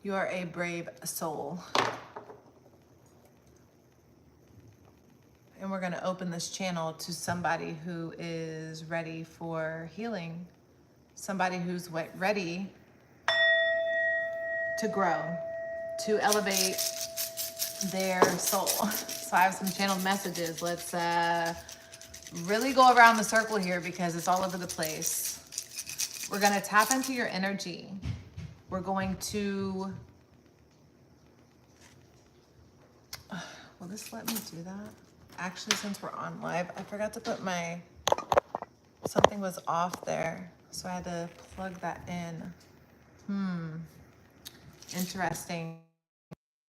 You are a brave soul. And we're going to open this channel to somebody who is ready for healing. Somebody who's ready to grow, to elevate their soul. So I have some channeled messages. Let's really go around the circle here because it's all over the place. We're going to tap into your energy. We're going to... Will this let me do that? Actually, since we're on live, I forgot to put my... Something was off there, so I had to plug that in. Interesting.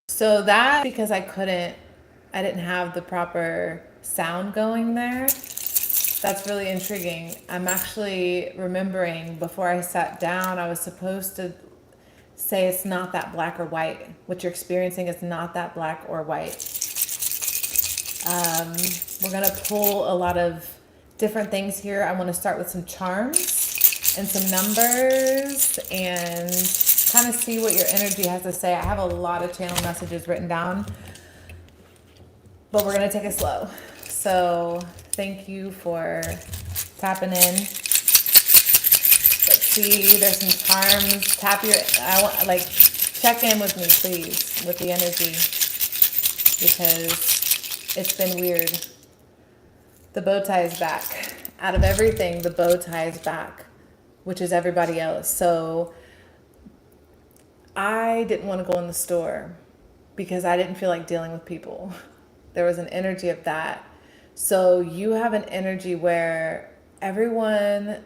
So that, because I didn't have the proper sound going there. That's really intriguing. I'm actually remembering before I sat down, I was supposed to say it's not that black or white. What you're experiencing is not that black or white. We're gonna pull a lot of different things here. I want to start with some charms and some numbers and kind of see what your energy has to say. I have a lot of channel messages written down, but we're gonna take it slow. So thank you for tapping in. Let's see, there's some charms. Tap your, check in with me, please, with the energy, because it's been weird. The bow tie is back. Out of everything, the bow tie is back, which is everybody else. So I didn't want to go in the store because I didn't feel like dealing with people. There was an energy of that. So you have an energy where everyone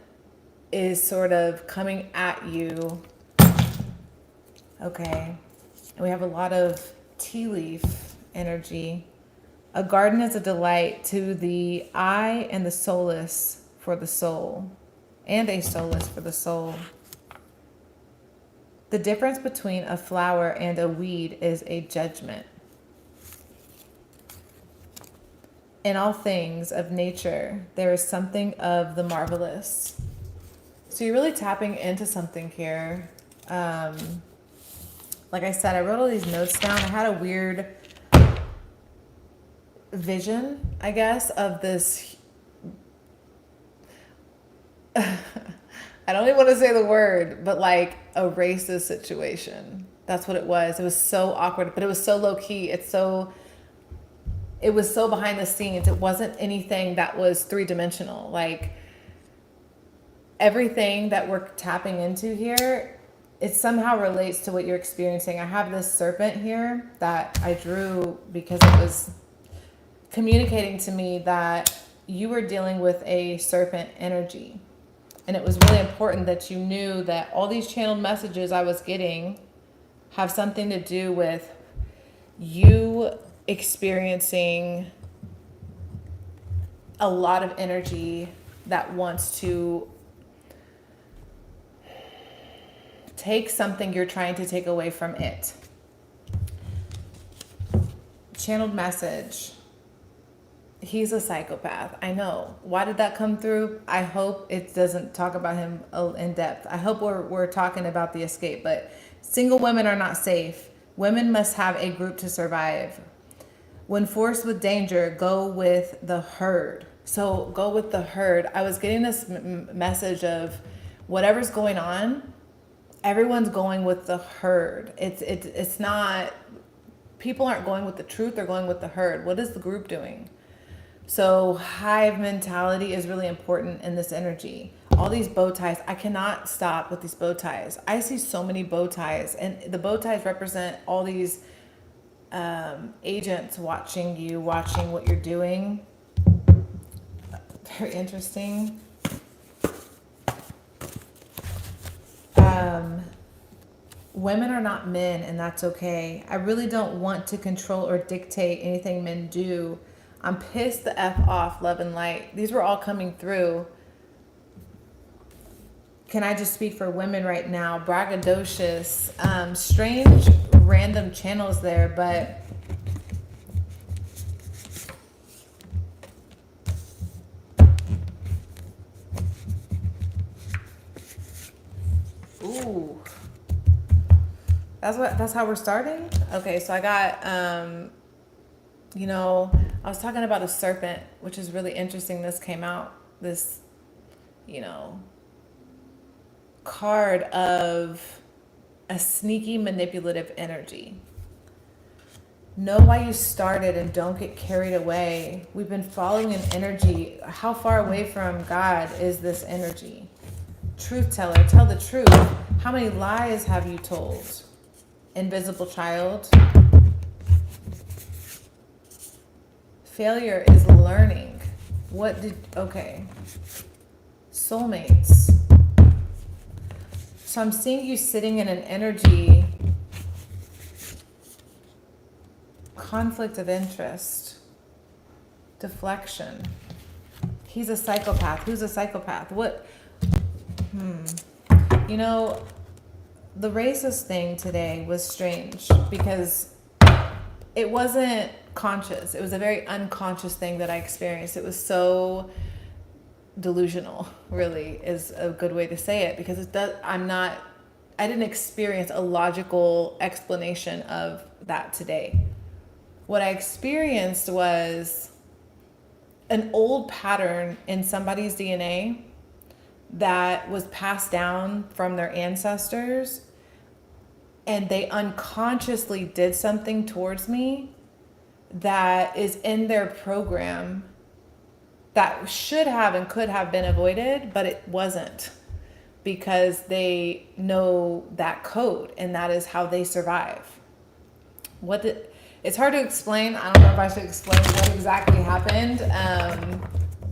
is sort of coming at you. Okay. And we have a lot of tea leaf energy. A garden is a delight to the eye and the solace for the soul. And a solace for the soul. The difference between a flower and a weed is a judgment. In all things of nature, there is something of the marvelous. So you're really tapping into something here. Like I said, I wrote all these notes down. I had a weird vision, I guess, of this. I don't even want to say the word, but like a racist situation. That's what it was. It was so awkward, but it was so low key. It was so behind the scenes. It wasn't anything that was three-dimensional. Like everything that we're tapping into here, it somehow relates to what you're experiencing. I have this serpent here that I drew because it was communicating to me that you were dealing with a serpent energy. And it was really important that you knew that all these channeled messages I was getting have something to do with you experiencing a lot of energy that wants to take something you're trying to take away from it. Channeled message. He's a psychopath. I know. Why did that come through? I hope it doesn't talk about him in depth. I hope we're talking about the escape, but single women are not safe. Women must have a group to survive. When forced with danger, go with the herd. So go with the herd. I was getting this message of whatever's going on, everyone's going with the herd. It's not, people aren't going with the truth, they're going with the herd. What is the group doing? So hive mentality is really important in this energy. All these bow ties, I cannot stop with these bow ties. I see so many bow ties, and the bow ties represent all these agents watching you, watching what you're doing. Very interesting. Women are not men, and that's okay. I really don't want to control or dictate anything men do. I'm pissed the F off, love and light. These were all coming through. Can I just speak for women right now? Braggadocious. Strange, random channels there, but ooh. That's how we're starting? Okay, so I got I was talking about a serpent, which is really interesting. This came out, this, card of a sneaky manipulative energy. Know why you started and don't get carried away. We've been following an energy. How far away from God is this energy? Truth teller, tell the truth. How many lies have you told? Invisible child. Failure is learning. Okay. Soulmates. So I'm seeing you sitting in an energy, conflict of interest, deflection. He's a psychopath. Who's a psychopath? The racist thing today was strange because it wasn't conscious. It was a very unconscious thing that I experienced. It was so delusional, really, is a good way to say it, because I didn't experience a logical explanation of that today. What I experienced was an old pattern in somebody's DNA that was passed down from their ancestors, and they unconsciously did something towards me that is in their program that should have and could have been avoided, but it wasn't, because they know that code and that is how they survive. It's hard to explain. I don't know if I should explain what exactly happened.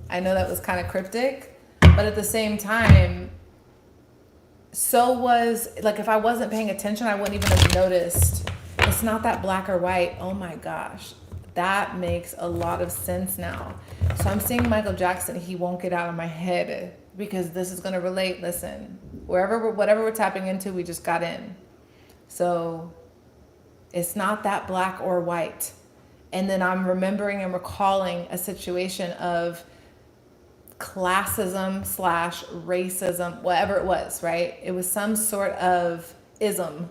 I know that was kind of cryptic, but at the same time, if I wasn't paying attention, I wouldn't even have noticed. It's not that black or white. Oh my gosh. That makes a lot of sense now. So I'm seeing Michael Jackson. He won't get out of my head because this is going to relate. Listen, whatever we're tapping into, we just got in. So it's not that black or white. And then I'm remembering and recalling a situation of classism / racism, whatever it was, right? It was some sort of ism,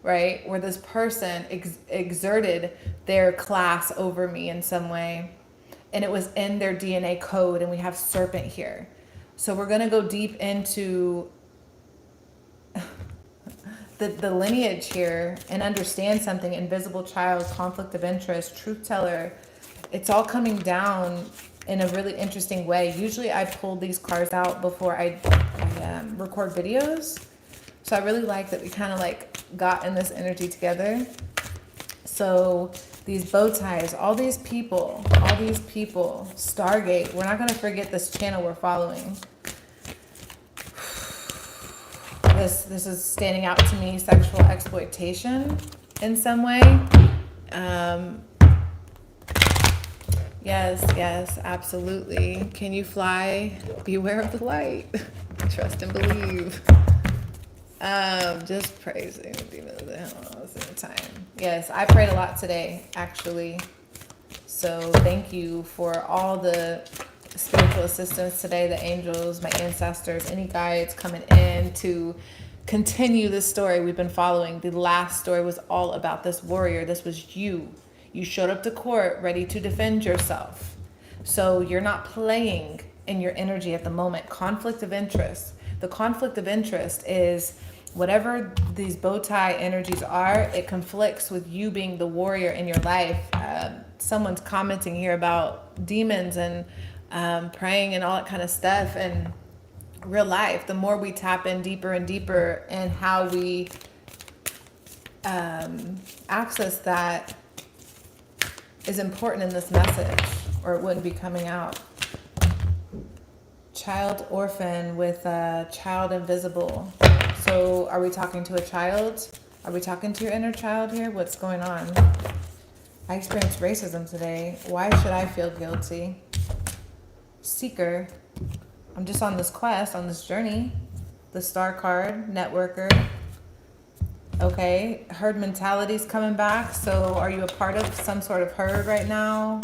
right? Where this person exerted their class over me in some way. And it was in their DNA code, and we have serpent here. So we're going to go deep into the lineage here and understand something. Invisible child, conflict of interest, truth teller. It's all coming down in a really interesting way. Usually I pull these cards out before I record videos. So I really like that we kind of got in this energy together. So these bow ties, all these people, Stargate. We're not going to forget this channel we're following. This is standing out to me, sexual exploitation in some way. Yes, absolutely. Can you fly? Beware of the light. Trust and believe. Just praising demons in the time. Yes, I prayed a lot today, actually. So thank you for all the spiritual assistance today, the angels, my ancestors, any guides coming in to continue this story we've been following. The last story was all about this warrior. This was you. You showed up to court ready to defend yourself. So you're not playing in your energy at the moment. Conflict of interest. The conflict of interest is whatever these bow tie energies are, it conflicts with you being the warrior in your life. Someone's commenting here about demons and praying and all that kind of stuff. And real life, the more we tap in deeper and deeper, and how we access that is important in this message, or it wouldn't be coming out. Child orphan with child invisible. So are we talking to a child? Are we talking to your inner child here? What's going on? I experienced racism today. Why should I feel guilty? Seeker. I'm just on this quest, on this journey. The star card, networker. Okay, herd mentality's coming back. So are you a part of some sort of herd right now?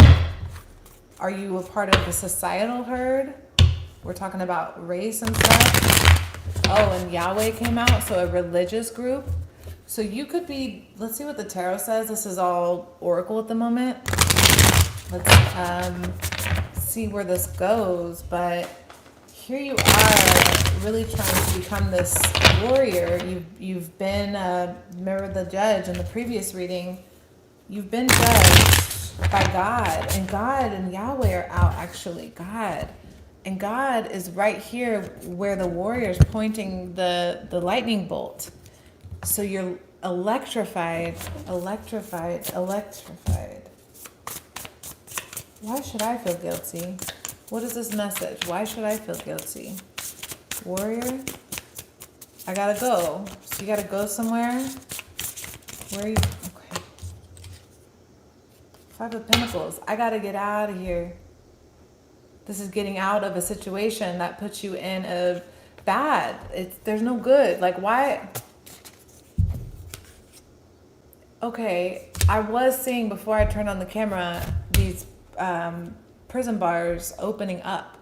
Are you a part of a societal herd? We're talking about race and stuff. Oh, and Yahweh came out, so a religious group. So you could be, let's see what the tarot says. This is all oracle at the moment. Let's see where this goes. But here you are really trying to become this warrior. You've been, remember the judge in the previous reading, you've been judged by God. And God and Yahweh are out actually. God. And God is right here where the warrior is pointing the lightning bolt. So you're electrified. Why should I feel guilty? What is this message? Why should I feel guilty? Warrior, I gotta go. So you gotta go somewhere. Where are you? Okay. Five of Pentacles. I gotta get out of here. This is getting out of a situation that puts you in a bad. There's no good. Like, why? Okay, I was seeing before I turned on the camera these prison bars opening up.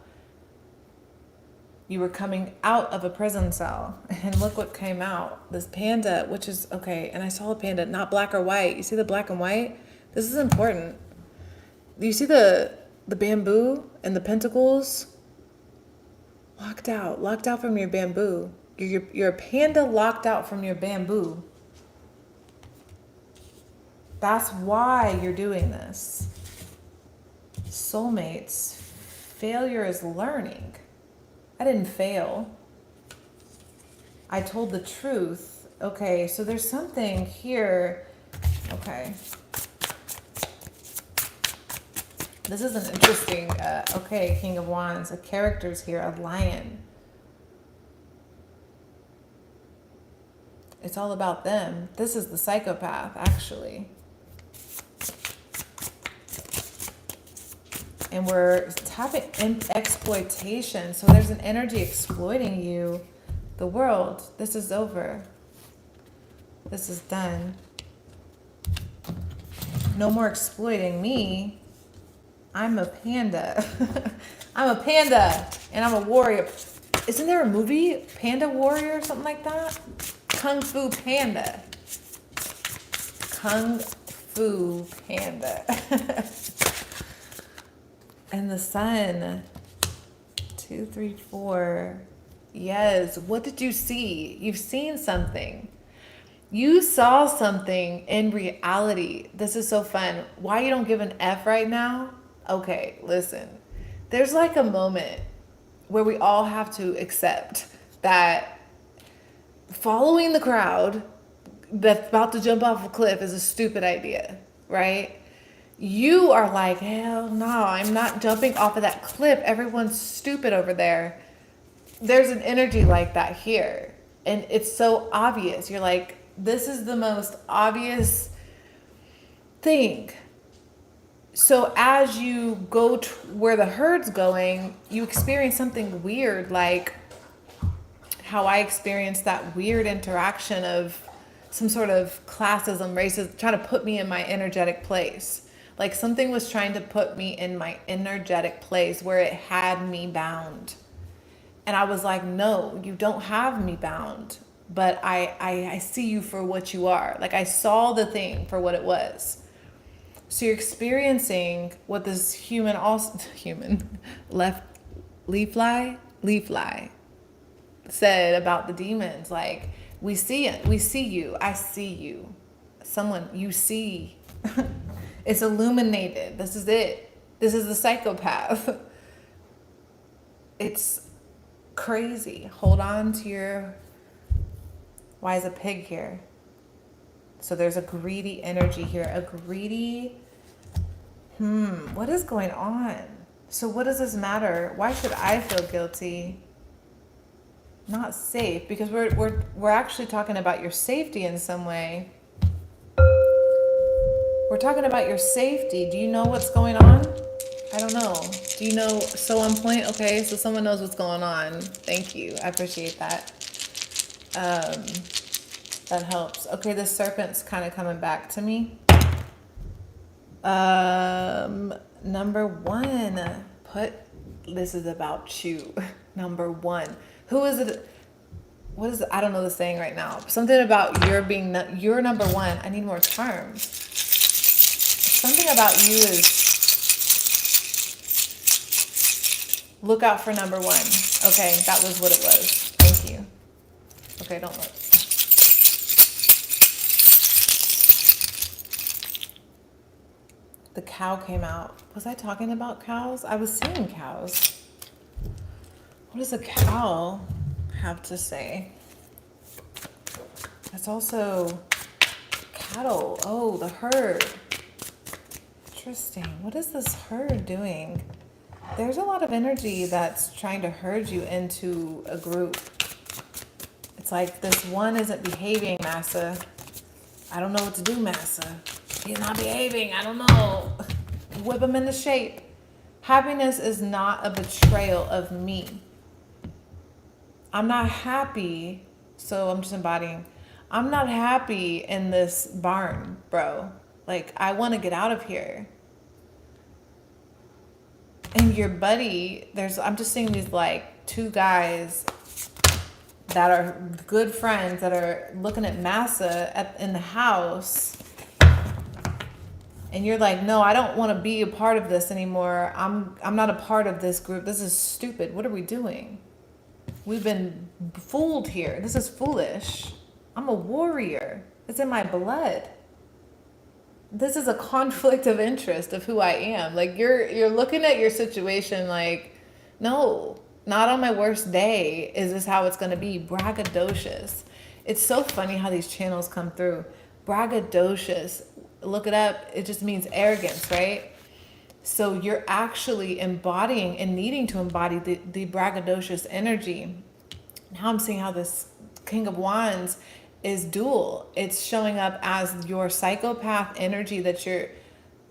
You were coming out of a prison cell, and look what came out. This panda, which is, okay, and I saw a panda, not black or white. You see the black and white? This is important. You see the bamboo and the pentacles? Locked out from your bamboo. You're a panda locked out from your bamboo. That's why you're doing this. Soulmates, failure is learning. I didn't fail. I told the truth. Okay, so there's something here. Okay. This is an interesting, okay, King of Wands. A character's here, a lion. It's all about them. This is the psychopath, actually. And we're tapping in exploitation. So there's an energy exploiting you. The world, this is over. This is done. No more exploiting me. I'm a panda. I'm a panda and I'm a warrior. Isn't there a movie? Panda Warrior or something like that? Kung Fu Panda. Kung Fu Panda. And the sun, 2, 3, 4. Yes. What did you see? You've seen something. You saw something in reality. This is so fun. Why you don't give an F right now? Okay, listen. There's like a moment where we all have to accept that following the crowd that's about to jump off a cliff is a stupid idea, right? You are like, hell no, I'm not jumping off of that cliff. Everyone's stupid over there. There's an energy like that here. And it's so obvious. You're like, this is the most obvious thing. So as you go where the herd's going, you experience something weird, like how I experienced that weird interaction of some sort of classism, racism, trying to put me in my energetic place. Like something was trying to put me in my energetic place where it had me bound. And I was like, no, you don't have me bound. But I see you for what you are. Like I saw the thing for what it was. So you're experiencing what this leaf fly said about the demons. Like, we see it, we see you, I see you. Someone you see. It's illuminated. This is it. This is the psychopath. It's crazy. Hold on to your... Why is a pig here? So there's a greedy energy here. A greedy... What is going on? So what does this matter? Why should I feel guilty? Not safe, because we're actually talking about your safety in some way. We're talking about your safety. Do you know what's going on? I don't know. Do you know? So on point? Okay, so someone knows what's going on. Thank you. I appreciate that. That helps. Okay, the serpent's kind of coming back to me. Number one, this is about you. Number one. Who is it? what is it? I don't know the saying right now. Something about you're number one. I need more terms. Something about you is look out for number one. Okay, that was what it was. Thank you. Okay, don't look. The cow came out. Was I talking about cows? I was seeing cows. What does a cow have to say? It's also cattle. Oh, the herd. Interesting. What is this herd doing? There's a lot of energy that's trying to herd you into a group. It's like this one isn't behaving, Massa. I don't know what to do, Massa. He's not behaving. I don't know. Whip him into shape. Happiness is not a betrayal of me. I'm not happy, so I'm just embodying. I'm not happy in this barn, bro. Like, I want to get out of here. And your buddy, I'm just seeing these like two guys that are good friends that are looking at Massa in the house. And you're like, no, I don't want to be a part of this anymore. I'm not a part of this group. This is stupid. What are we doing? We've been fooled here. This is foolish. I'm a warrior. It's in my blood. This is a conflict of interest of who I am. Like you're looking at your situation like, no, not on my worst day is this how it's going to be. Braggadocious. It's so funny how these channels come through. Braggadocious. Look it up. It just means arrogance, right? So you're actually embodying and needing to embody the braggadocious energy. Now I'm seeing how this King of Wands is dual. It's showing up as your psychopath energy that you're,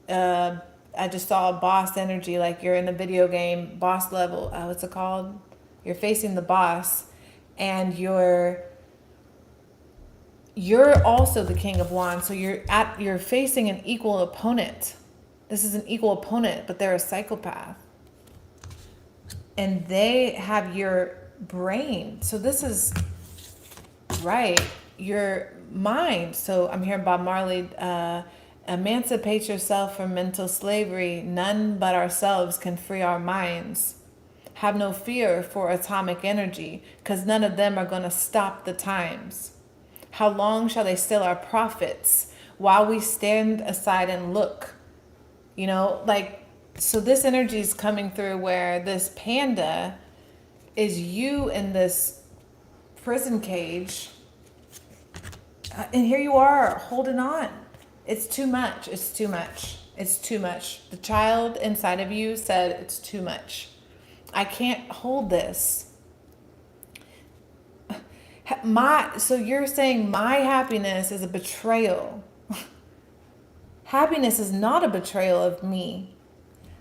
I just saw a boss energy, like you're in the video game, boss level. What's it called? You're facing the boss and you're also the King of Wands. So you're facing an equal opponent. This is an equal opponent, but they're a psychopath. And they have your brain. So this is, right, your mind. So I'm hearing Bob Marley, emancipate yourself from mental slavery. None but ourselves can free our minds. Have no fear for atomic energy, because none of them are going to stop the times. How long shall they steal our profits while we stand aside and look? You know, like, so this energy is coming through where this panda is you in this prison cage. And here you are holding on. It's too much. It's too much. It's too much. The child inside of you said it's too much. I can't hold this. So you're saying my happiness is a betrayal. Happiness is not a betrayal of me.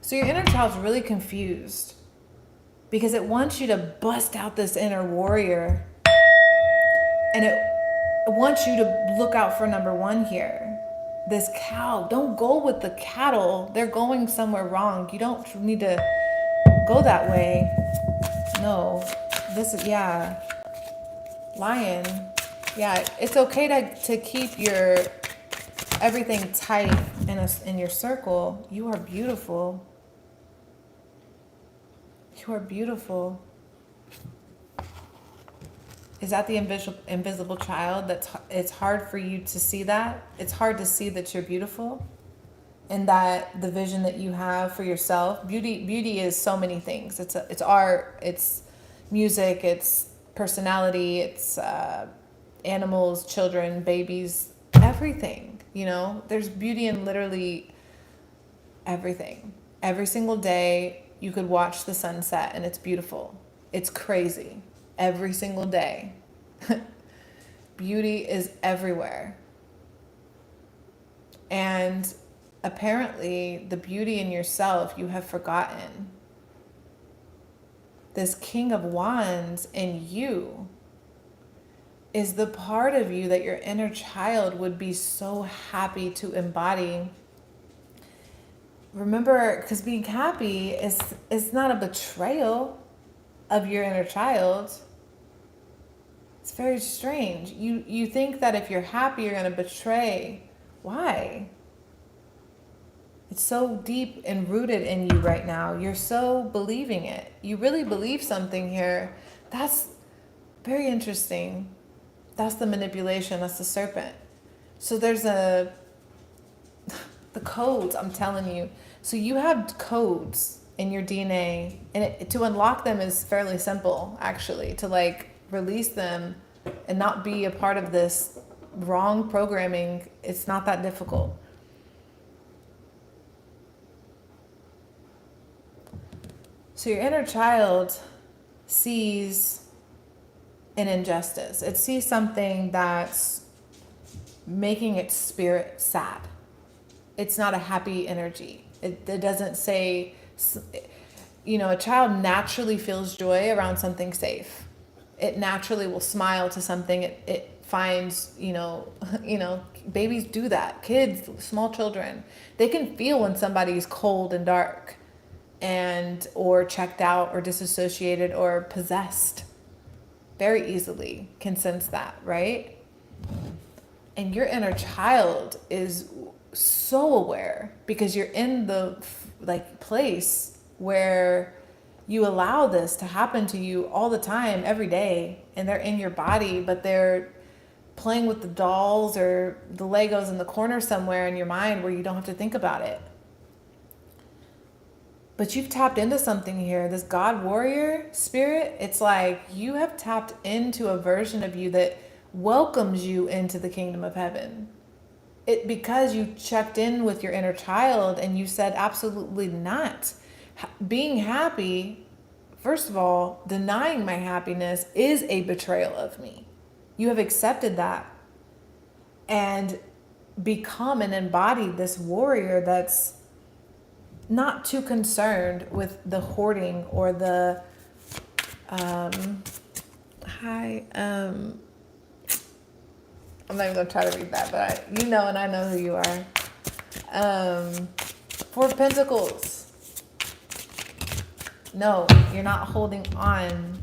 So your inner child's really confused because it wants you to bust out this inner warrior, and it wants you to look out for number one here. This cow, don't go with the cattle. They're going somewhere wrong. You don't need to go that way. No, this is, yeah. Lion. Yeah, it's okay to keep your everything tight in your circle. You are beautiful. You are beautiful. Is that the invisible child? It's hard for you to see that? It's hard to see that you're beautiful and that the vision that you have for yourself. Beauty is so many things. It's art, it's music, it's personality, it's animals, children, babies, everything. You know, there's beauty in literally everything. Every single day you could watch the sunset and it's beautiful. It's crazy. Every single day. Beauty is everywhere. And apparently the beauty in yourself you have forgotten. This King of Wands in you is the part of you that your inner child would be so happy to embody. Remember, because being happy is not a betrayal of your inner child. It's very strange. You think that if you're happy, you're going to betray. Why? It's so deep and rooted in you right now. You're so believing it. You really believe something here. That's very interesting. That's the manipulation. That's the serpent. So there's the codes, I'm telling you. So you have codes in your DNA, and to unlock them is fairly simple, actually. To like release them and not be a part of this wrong programming, it's not that difficult. So your inner child sees an injustice. It sees something that's making its spirit sad. It's not a happy energy. It doesn't say, a child naturally feels joy around something safe. It naturally will smile to something it finds, babies do that. Kids, small children, they can feel when somebody's cold and dark or checked out or disassociated or possessed. Very easily can sense that, right? And your inner child is so aware because you're in the place where you allow this to happen to you all the time, every day, and they're in your body, but they're playing with the dolls or the Legos in the corner somewhere in your mind where you don't have to think about it. But you've tapped into something here, this God warrior spirit. It's like you have tapped into a version of you that welcomes you into the kingdom of heaven. Because you checked in with your inner child and you said absolutely not. Being happy, first of all, denying my happiness is a betrayal of me. You have accepted that and become and embodied this warrior that's not too concerned with the hoarding or the I'm not even gonna try to read that, but and I know who you are. Four of Pentacles. No, you're not holding on.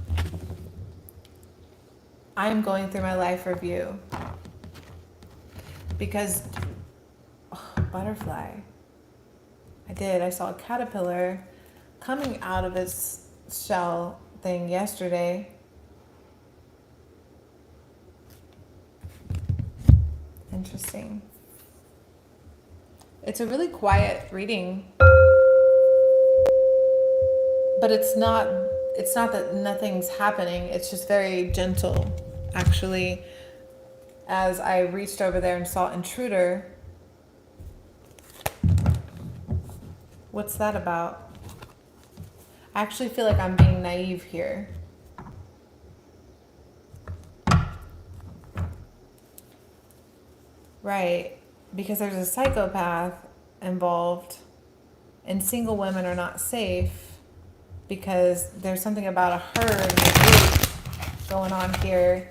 I am going through my life review because butterfly. I saw a caterpillar coming out of its shell thing yesterday. Interesting. It's a really quiet reading, but it's not that nothing's happening. It's just very gentle, actually. As I reached over there and saw intruder. What's that about? I actually feel like I'm being naive here. Right, because there's a psychopath involved, and single women are not safe because there's something about a herd group going on here.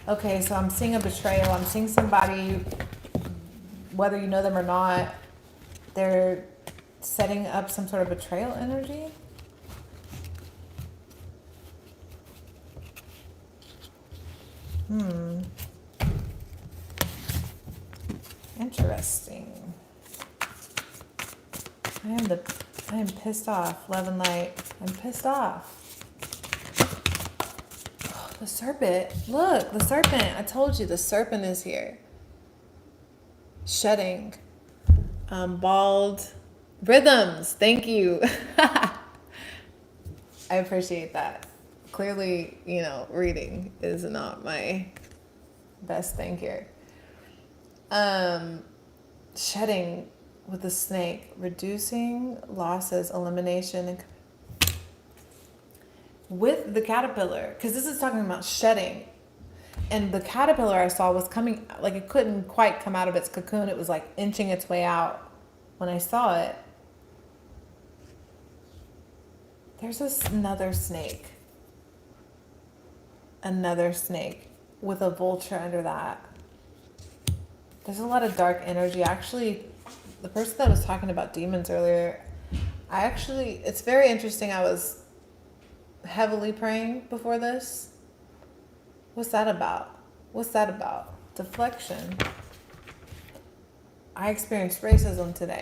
Okay, so I'm seeing a betrayal. I'm seeing somebody, whether you know them or not, they're setting up some sort of betrayal energy. Interesting. I am pissed off. Love and light. I'm pissed off. Oh, the serpent. Look, the serpent. I told you the serpent is here. Shedding. Bald. Rhythms. Thank you. I appreciate that. Clearly, reading is not my best thing here. Shedding with the snake, reducing losses, elimination, and with the caterpillar, because this is talking about shedding, and the caterpillar I saw was coming, like it couldn't quite come out of its cocoon. It was like inching its way out when I saw it. There's another snake with a vulture under that. There's a lot of dark energy. Actually, the person that was talking about demons earlier, it's very interesting. I was heavily praying before this. What's that about? What's that about? Deflection. I experienced racism today.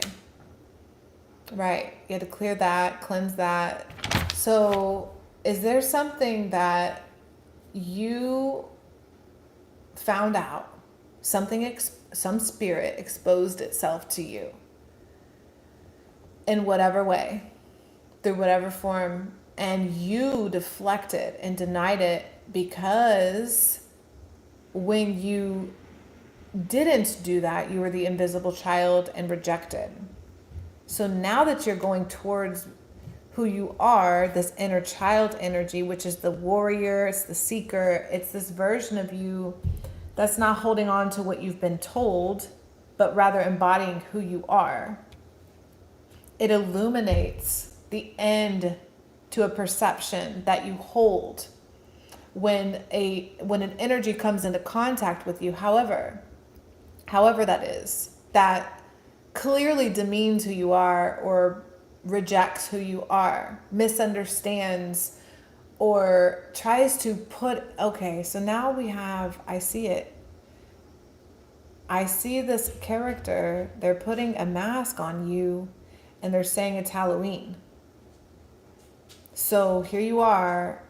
Right. You had to clear that, cleanse that. So, is there something that you found out? Some spirit exposed itself to you in whatever way, through whatever form, and you deflected and denied it because when you didn't do that, you were the invisible child and rejected. So now that you're going towards who you are, this inner child energy, which is the warrior, it's the seeker, it's this version of you that's not holding on to what you've been told, but rather embodying who you are. It illuminates the end to a perception that you hold when an energy comes into contact with you, however that is, that clearly demeans who you are or rejects who you are, misunderstands, or tries to put, okay, so now we have, I see it. I see this character, they're putting a mask on you and they're saying it's Halloween. So here you are,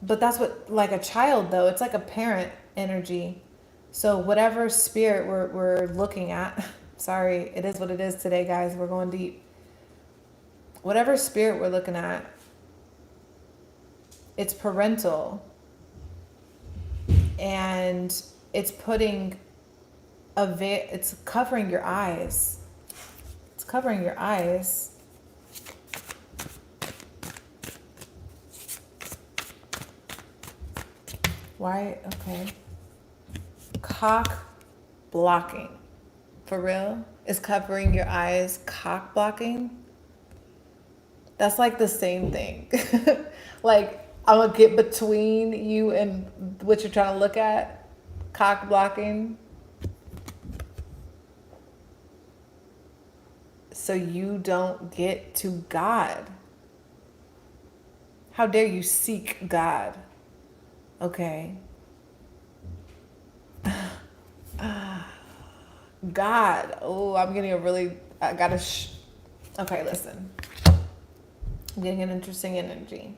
but that's what, like a child though, it's like a parent energy. So whatever spirit we're looking at, sorry, it is what it is today, guys, we're going deep. Whatever spirit we're looking at, it's parental, and it's putting it's covering your eyes. It's covering your eyes. Why? Okay. Cock blocking. For real? Is covering your eyes cock blocking? That's like the same thing. Like, I'm gonna get between you and what you're trying to look at. Cock blocking. So you don't get to God. How dare you seek God? Okay. God. Oh, I'm getting okay, listen. I'm getting an interesting energy.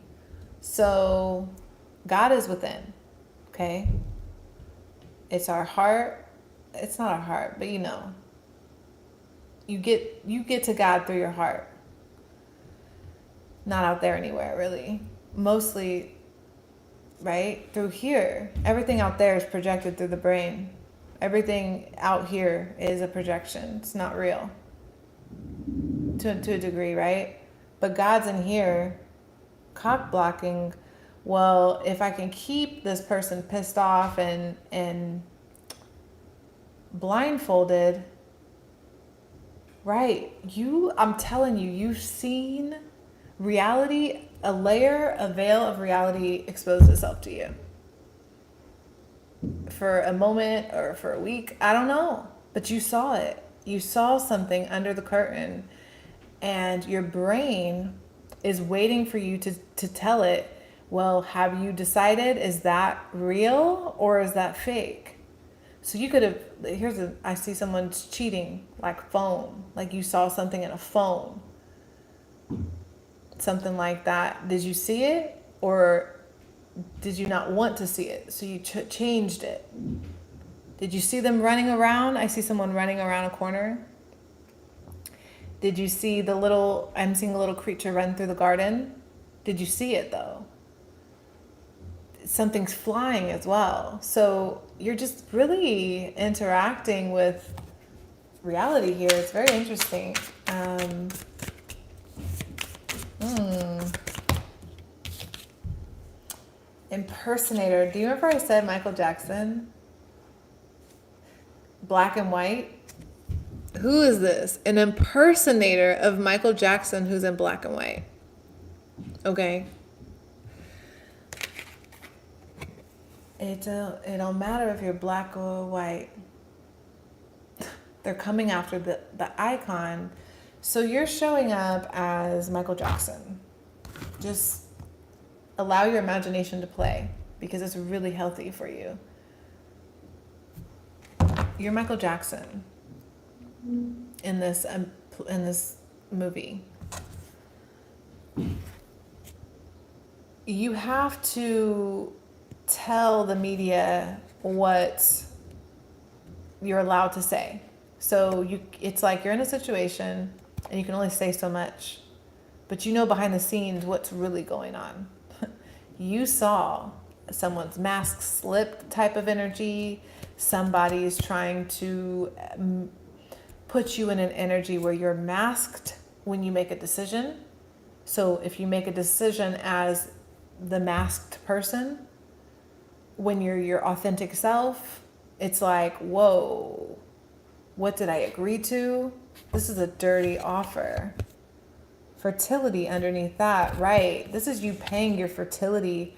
So God is within, okay? It's our heart. It's not our heart, but you know. You get to God through your heart. Not out there anywhere, really. Mostly, right? Through here. Everything out there is projected through the brain. Everything out here is a projection. It's not real. To a degree, right? But God's in here, cock blocking. Well, if I can keep this person pissed off and blindfolded, right? I'm telling you, you've seen reality, a veil of reality expose itself to you. For a moment or for a week, I don't know. But you saw it. You saw something under the curtain. And your brain is waiting for you to tell it, well, have you decided, is that real or is that fake? So you could have, I see someone's cheating, like phone, like you saw something in a phone. Something like that. Did you see it or did you not want to see it? So you changed it. Did you see them running around? I see someone running around a corner. Did you see I'm seeing a little creature run through the garden. Did you see it though? Something's flying as well. So you're just really interacting with reality here. It's very interesting. Impersonator. Do you remember I said Michael Jackson? Black and white. Who is this? An impersonator of Michael Jackson who's in black and white. Okay. It don't matter if you're black or white. They're coming after the icon. So you're showing up as Michael Jackson. Just allow your imagination to play. because it's really healthy for you. You're Michael Jackson in this movie. You have to tell the media what you're allowed to say. So it's like you're in a situation and you can only say so much, but you know behind the scenes what's really going on. You saw someone's mask slip type of energy. Somebody's trying to put you in an energy where you're masked when you make a decision. So if you make a decision as the masked person, when you're your authentic self, it's like, whoa, what did I agree to? This is a dirty offer. Fertility underneath that, right? This is you paying your fertility.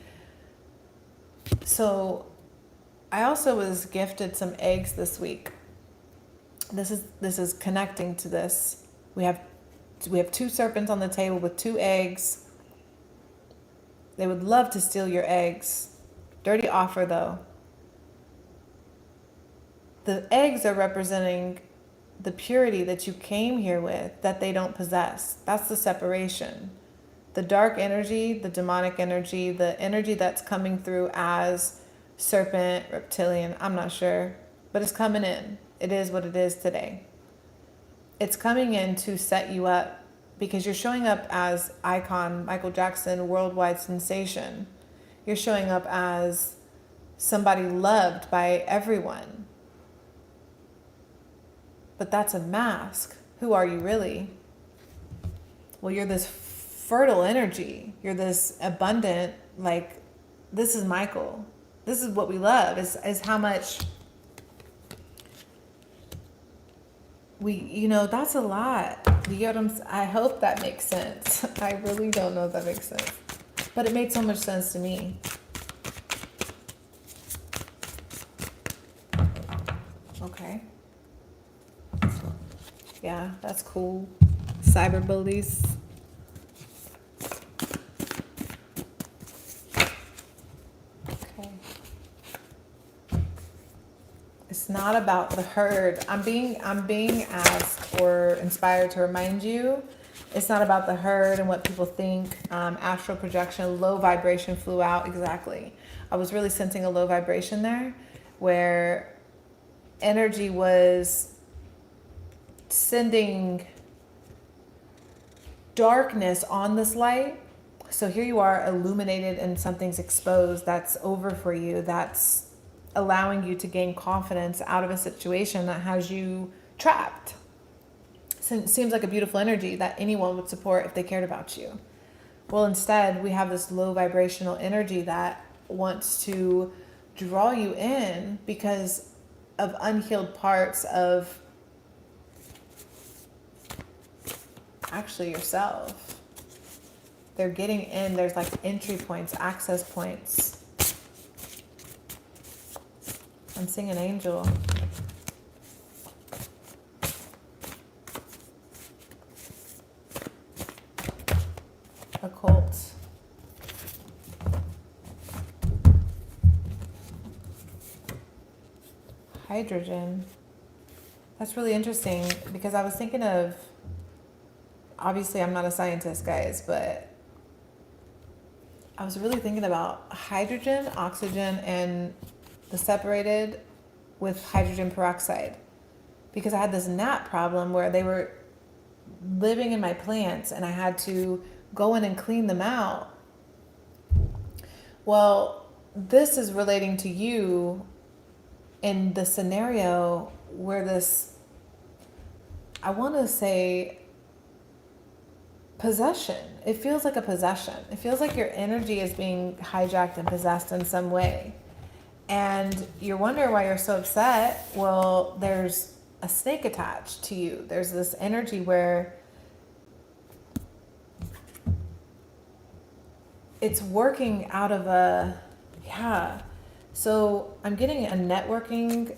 So I also was gifted some eggs this week. This is connecting to this. We have 2 serpents on the table with 2 eggs. They would love to steal your eggs. Dirty offer though. The eggs are representing the purity that you came here with that they don't possess. That's the separation. The dark energy, the demonic energy, the energy that's coming through as serpent, reptilian, I'm not sure, but it's coming in. It is what it is today. It's coming in to set you up because you're showing up as icon, Michael Jackson, worldwide sensation. You're showing up as somebody loved by everyone. But that's a mask. Who are you really? Well, you're this fertile energy. You're this abundant, like, this is Michael. This is what we love, is how much that's a lot. You get what I hope that makes sense. I really don't know if that makes sense. But it made so much sense to me. Okay. Yeah, that's cool. Cyber bullies. Okay. It's not about the herd. I'm being asked or inspired to remind you, it's not about the herd and what people think. Astral projection, low vibration flew out. Exactly. I was really sensing a low vibration there where energy was sending darkness on this light. So here you are illuminated and something's exposed that's over for you. That's allowing you to gain confidence out of a situation that has you trapped. So it seems like a beautiful energy that anyone would support if they cared about you. Well, instead, we have this low vibrational energy that wants to draw you in because of unhealed parts of actually yourself. They're getting in. There's like entry points, access points. I'm seeing an angel. Occult. Hydrogen. That's really interesting because I was thinking of, obviously I'm not a scientist, guys, but I was really thinking about hydrogen, oxygen, and the separated with hydrogen peroxide because I had this gnat problem where they were living in my plants and I had to go in and clean them out. Well, this is relating to you in the scenario where this, I want to say, possession. It feels like a possession. It feels like your energy is being hijacked and possessed in some way. And you're wondering why you're so upset. Well, there's a snake attached to you. There's this energy where it's working out of a, yeah. So I'm getting a networking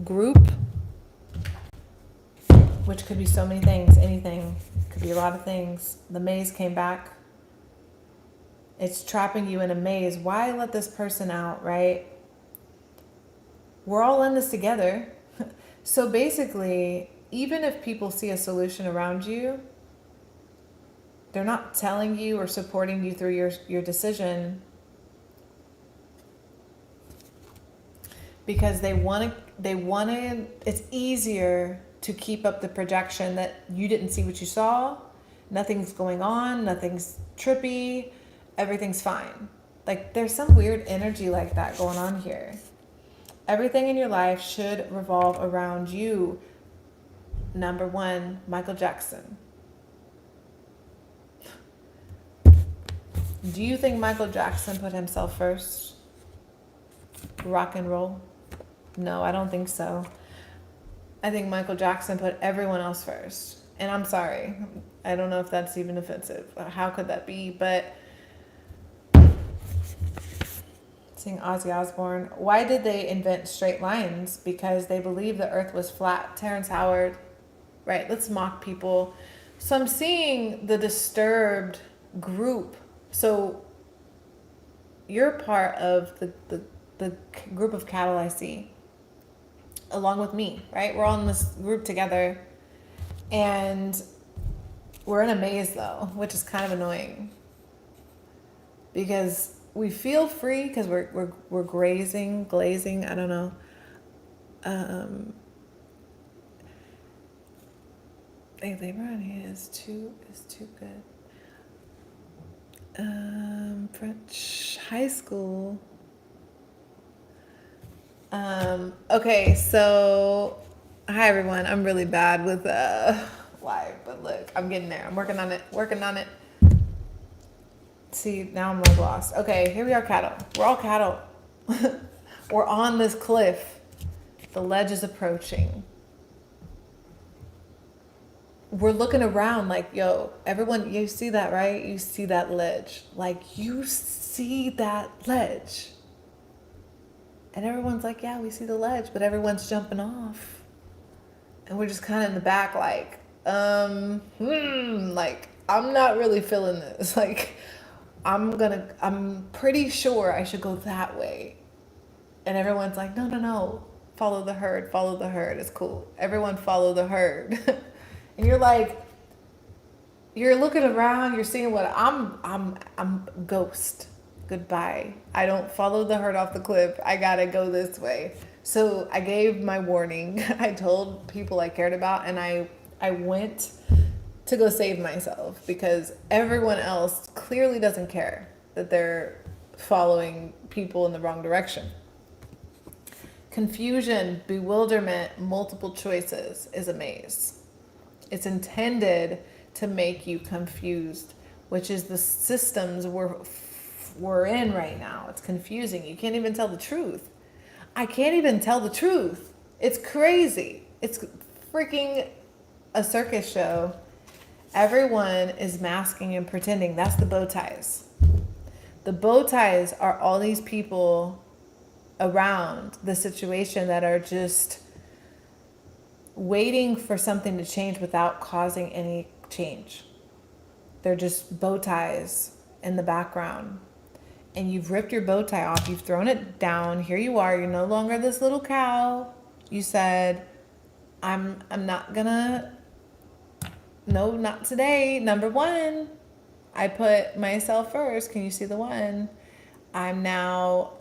group, which could be so many things, anything. Could be a lot of things. The maze came back. It's trapping you in a maze. Why let this person out, right? We're all in this together. So basically, even if people see a solution around you, they're not telling you or supporting you through your decision because they want to, it's easier to keep up the projection that you didn't see what you saw. Nothing's going on, nothing's trippy, everything's fine. Like there's some weird energy like that going on here. Everything in your life should revolve around you. Number one, Michael Jackson. Do you think Michael Jackson put himself first? Rock and roll? No, I don't think so. I think Michael Jackson put everyone else first. And I'm sorry. I don't know if that's even offensive. How could that be? But seeing Ozzy Osbourne, why did they invent straight lines? Because they believed the earth was flat. Terrence Howard, right? Let's mock people. So I'm seeing the disturbed group. So you're part of the group of cattle I see, along with me, right? We're all in this group together, and we're in a maze though, which is kind of annoying because we feel free because we're glazing. I don't know. Labor on here is too good. French high school. Okay, so hi everyone. I'm really bad with live, but look, I'm getting there. I'm working on it. See, now I'm like lost. Okay, here we are, cattle. We're all cattle. We're on this cliff. The ledge is approaching. We're looking around like, yo, everyone, you see that, right? You see that ledge. Like, you see that ledge. And everyone's like, yeah, we see the ledge, but everyone's jumping off. And we're just kind of in the back like, like, I'm not really feeling this. Like, I'm pretty sure I should go that way. And everyone's like, no, follow the herd, it's cool. Everyone follow the herd. And you're like, you're looking around, you're seeing what I'm ghost. Goodbye. I don't follow the herd off the cliff. I gotta go this way. So I gave my warning. I told people I cared about, and I went to go save myself because everyone else clearly doesn't care that they're following people in the wrong direction. Confusion, bewilderment, multiple choices is a maze. It's intended to make you confused, which is the systems we're in right now. It's confusing. You can't even tell the truth. I can't even tell the truth. It's crazy. It's freaking a circus show. Everyone is masking and pretending. That's the bow ties. The bow ties are all these people around the situation that are just waiting for something to change without causing any change. They're just bow ties in the background. And you've ripped your bow tie off. You've thrown it down. Here you are. You're no longer this little cow. You said, I'm not gonna, no, not today. Number one, I put myself first. Can you see the one? I'm now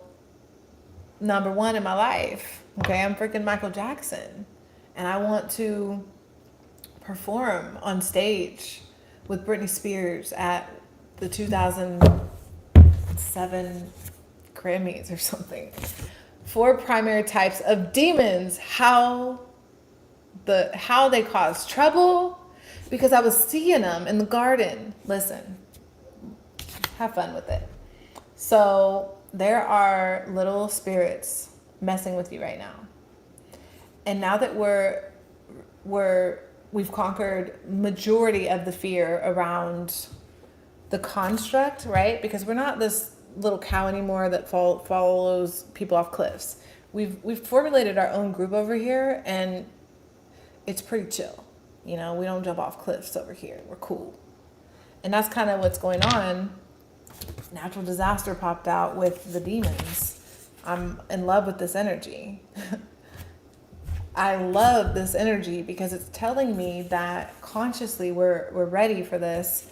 number one in my life. Okay, I'm freaking Michael Jackson. And I want to perform on stage with Britney Spears at the 2007 Grammys or something. 4 primary types of demons. How they cause trouble. Because I was seeing them in the garden. Listen, have fun with it. So there are little spirits messing with you right now. And now that we've conquered majority of the fear around the construct, right? Because we're not this little cow anymore that follows people off cliffs. We've formulated our own group over here, and it's pretty chill. You know, we don't jump off cliffs over here. We're cool. And that's kind of what's going on. Natural disaster popped out with the demons. I'm in love with this energy. I love this energy because it's telling me that consciously we're ready for this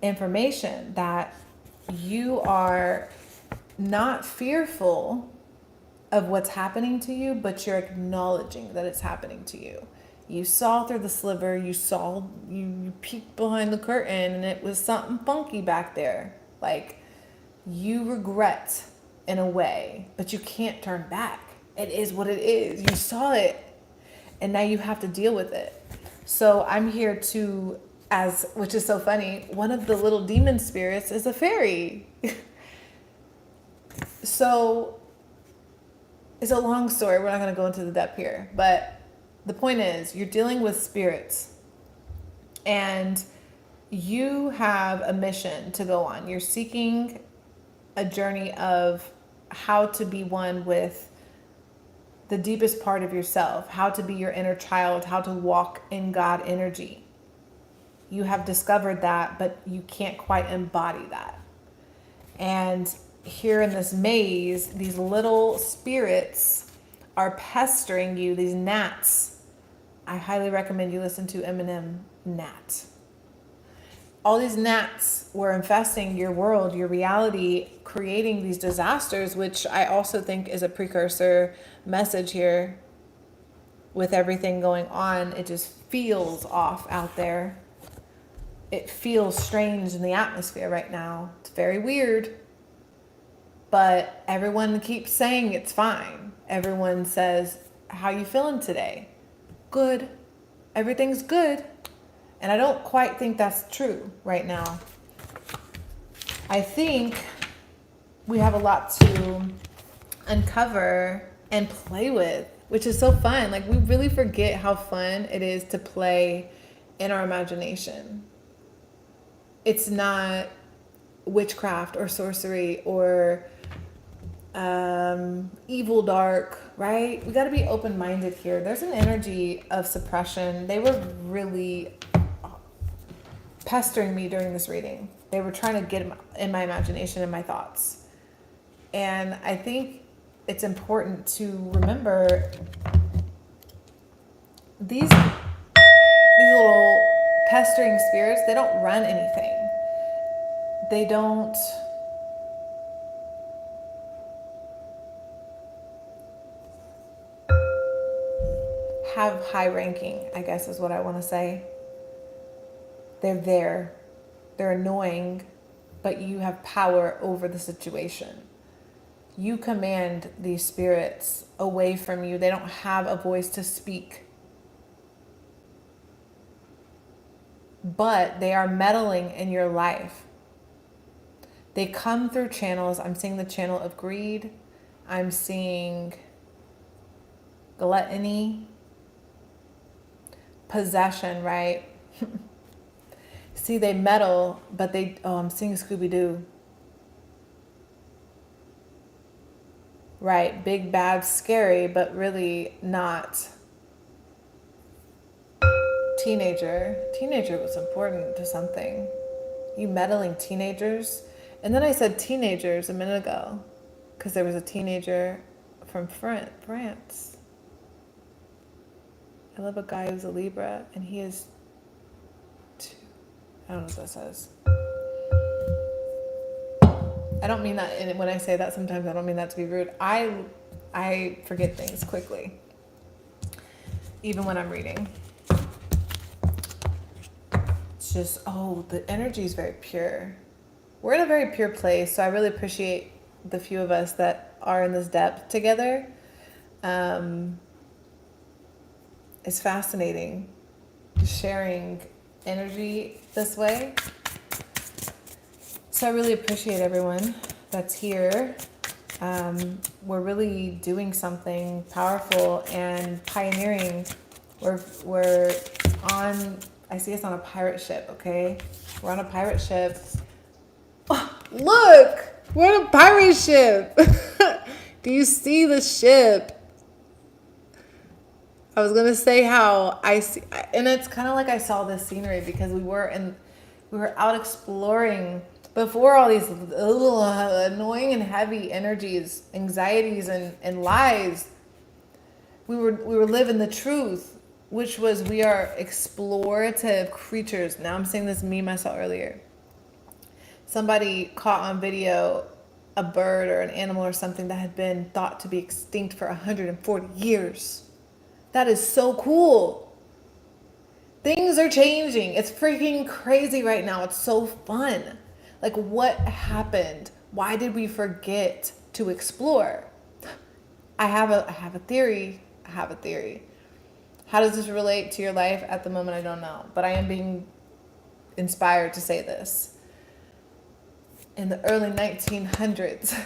information, that you are not fearful of what's happening to you, but you're acknowledging that it's happening to you. You saw through the sliver, you peeked behind the curtain, and it was something funky back there. Like, you regret in a way, but you can't turn back. It is what it is. You saw it, and now you have to deal with it. So I'm here to, which is so funny, one of the little demon spirits is a fairy. So it's a long story. We're not going to go into the depth here, but the point is, you're dealing with spirits, and you have a mission to go on. You're seeking a journey of how to be one with the deepest part of yourself, how to be your inner child, how to walk in God energy. You have discovered that, but you can't quite embody that. And here in this maze, these little spirits are pestering you, these gnats. I highly recommend you listen to Eminem, Gnat. All these gnats were infesting your world, your reality, creating these disasters, which I also think is a precursor message here with everything going on. It just feels off out there. It feels strange in the atmosphere right now. It's very weird. But everyone keeps saying it's fine. Everyone says, how you feeling today? Good. Everything's good. And I don't quite think that's true right now. I think we have a lot to uncover and play with, which is so fun. Like, we really forget how fun it is to play in our imagination. It's not witchcraft or sorcery or evil dark, right? We got to be open-minded here. There's an energy of suppression. They were really pestering me during this reading. They were trying to get in my imagination and my thoughts. And I think it's important to remember these little pestering spirits, they don't run anything. They don't have high ranking, I guess is what I want to say. They're there. They're annoying, but you have power over the situation. You command these spirits away from you. They don't have a voice to speak. But they are meddling in your life. They come through channels. I'm seeing the channel of greed. I'm seeing gluttony, possession, right? See, they meddle, but I'm seeing Scooby-Doo. Right, big, bad, scary, but really not. Teenager was important to something. You meddling teenagers. And then I said teenagers a minute ago because there was a teenager from France. I love a guy who's a Libra, and he is I don't know what that says. I don't mean that, and when I say that, sometimes I don't mean that to be rude. I forget things quickly, even when I'm reading. It's just, the energy is very pure. We're in a very pure place, so I really appreciate the few of us that are in this depth together. It's fascinating sharing energy this way. So I really appreciate everyone that's here. We're really doing something powerful and pioneering. We're on, I see us on a pirate ship, okay? We're on a pirate ship. Oh, look! We're on a pirate ship! Do you see the ship? I was gonna say how I see, and it's kind of like I saw this scenery because we We were out exploring before all these little annoying and heavy energies, anxieties, and lies. We were living the truth, which was we are explorative creatures. Now I'm saying this me myself earlier. Somebody caught on video a bird or an animal or something that had been thought to be extinct for 140 years. That is so cool. Things are changing. It's freaking crazy right now. It's so fun. Like, what happened? Why did we forget to explore? I have a theory. How does this relate to your life at the moment? I don't know. But I am being inspired to say this. In the early 1900s,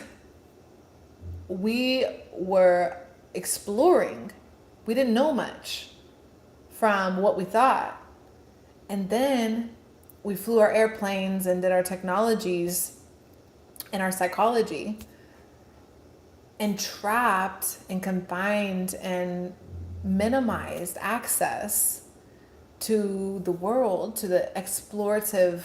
we were exploring. We didn't know much from what we thought. And then we flew our airplanes and did our technologies and our psychology, and trapped and confined and minimized access to the world, to the explorative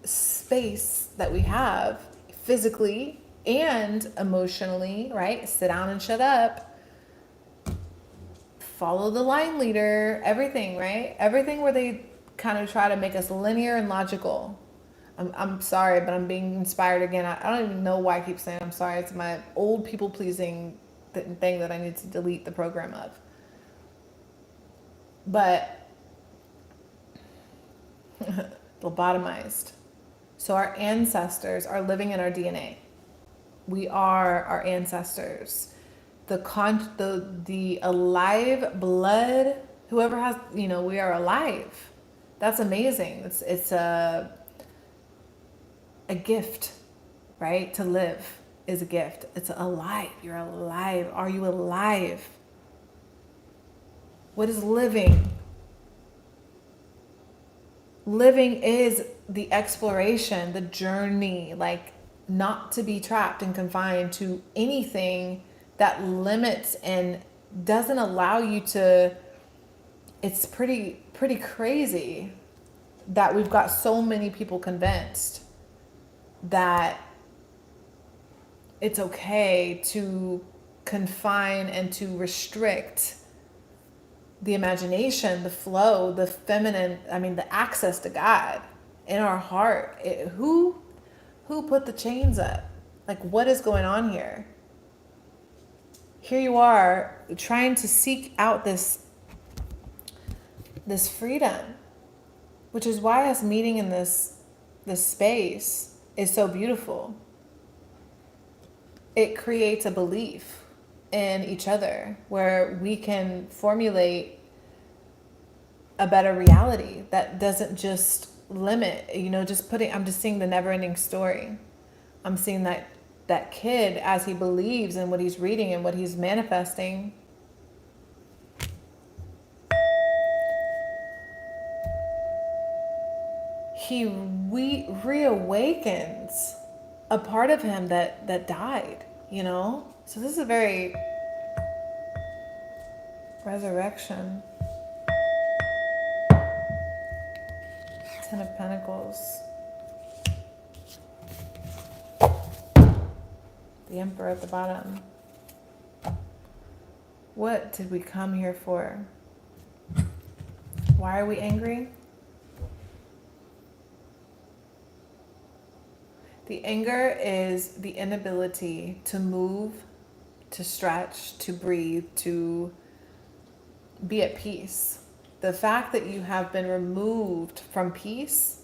space that we have physically and emotionally, right? Sit down and shut up. Follow the line leader, everything, right? Everything where they kind of try to make us linear and logical. I'm sorry, but I'm being inspired again. I don't even know why I keep saying I'm sorry. It's my old people pleasing thing that I need to delete the program of. But lobotomized. So our ancestors are living in our DNA. We are our ancestors. The alive blood, whoever has, we are alive. That's amazing. It's a gift, right? To live is a gift. It's alive. You're alive. Are you alive? What is living? Living is the exploration, the journey, like not to be trapped and confined to anything that limits and doesn't allow you to. It's pretty crazy that we've got so many people convinced that it's okay to confine and to restrict the imagination, the flow, the feminine, the access to God in our heart. Who put the chains up? Like, what is going on here? Here you are trying to seek out this freedom, which is why us meeting in this space is so beautiful. It creates a belief in each other where we can formulate a better reality that doesn't just limit, I'm just seeing the never ending story. I'm seeing that kid as he believes in what he's reading and what he's manifesting. He reawakens a part of him that died, So this is a very resurrection. Ten of Pentacles. The Emperor at the bottom. What did we come here for? Why are we angry? The anger is the inability to move, to stretch, to breathe, to be at peace. The fact that you have been removed from peace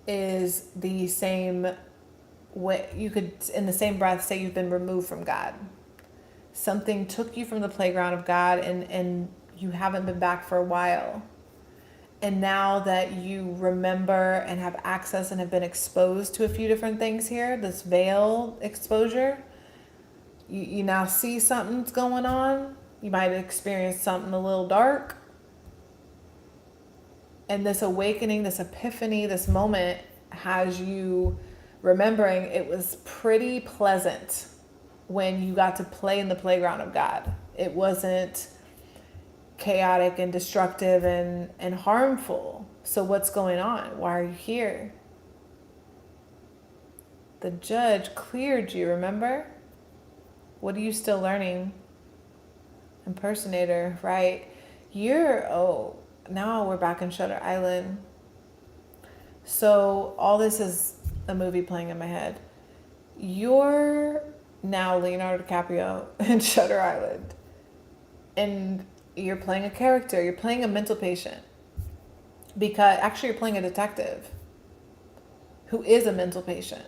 is the same way you could, in the same breath, say you've been removed from God. Something took you from the playground of God and you haven't been back for a while. And now that you remember and have access and have been exposed to a few different things here, this veil exposure, you now see something's going on. You might experience something a little dark. And this awakening, this epiphany, this moment has you remembering it was pretty pleasant when you got to play in the playground of God. It wasn't chaotic and destructive and harmful. So what's going on? Why are you here? The judge cleared you, remember? What are you still learning? Impersonator, right? Now we're back in Shutter Island. So all this is a movie playing in my head. You're now Leonardo DiCaprio in Shutter Island. And you're playing a character. You're playing a mental patient. Because actually you're playing a detective who is a mental patient.